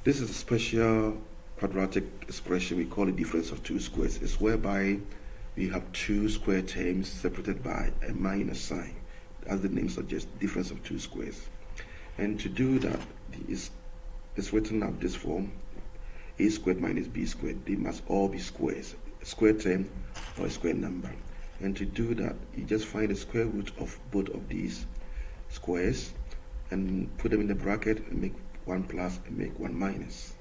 This is a special quadratic expression. We call it difference of two squares. It's whereby we have two square terms separated by a minus sign. As the name suggests, difference of two squares. And to do that, it's written out this form: a squared minus b squared. They must all be squares, a square term or a square number. And to do that, you just find the square root of both of these squares and put them in the bracket and make one plus and make one minus.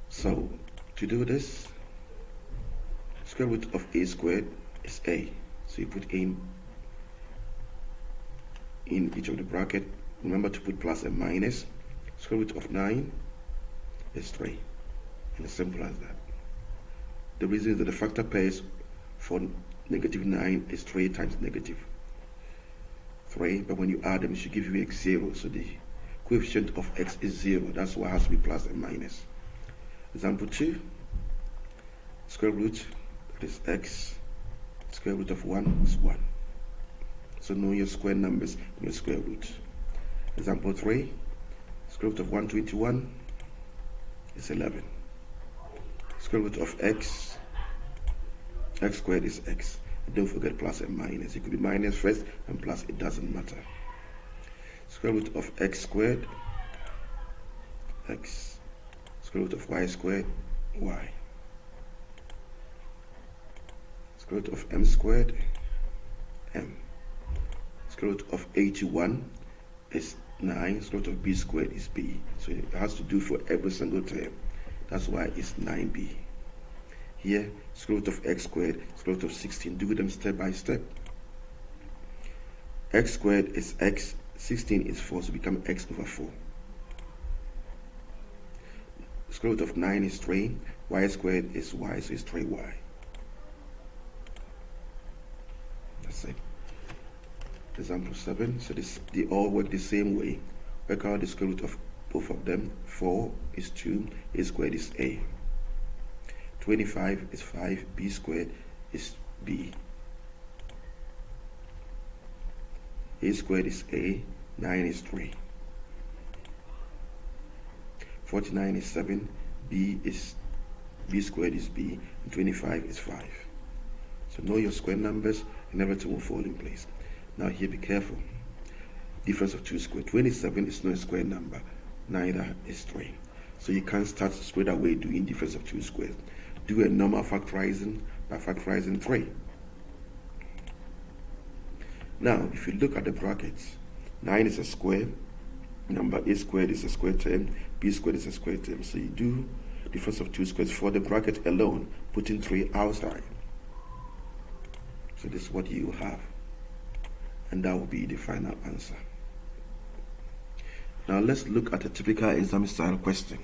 So to do this, square root of a squared is a. So you put a in each of the bracket. Remember to put plus and minus. Square root of 9 is 3. And it's simple as that. The reason is that the factor pairs for negative 9 is 3 times negative 3, but when you add them, it should give you x 0. So the coefficient of x is 0. That's why it has to be plus and minus. Example 2, square root, that is x, square root of 1 is 1. So know your square numbers and your square root. Example 3, square root of 121 is 11. Square root of x squared is x. And don't forget plus and minus. It could be minus first and plus, it doesn't matter. Square root of x squared, x. Square root of y squared, y. Square root of m squared, m. Square root of 81 is 9. Square root of b squared is b. So it has to do for every single term. That's why it's 9b. Here, square root of x squared, square root of 16. Do them step by step. X squared is x, 16 is 4, so become x over 4. Square root of 9 is 3, y squared is y, so it's 3y. That's it. Example 7, so they all work the same way. Work out the square root of both of them. 4 is 2, a squared is a. 25 is 5, b squared is b. A squared is a, 9 is 3. 49 is 7, b squared is b, and 25 is 5. So know your square numbers and everything will fall in place. Now here, be careful. Difference of two squares. 27 is not a square number, neither is 3. So you can't start straight away doing difference of two squares. Do a normal factorizing by factorizing 3. Now, if you look at the brackets, 9 is a square number, a squared is a square term, b squared is a square term. So you do difference of two squares for the bracket alone, putting 3 outside. So this is what you have. And that will be the final answer. Now let's look at a typical exam style question.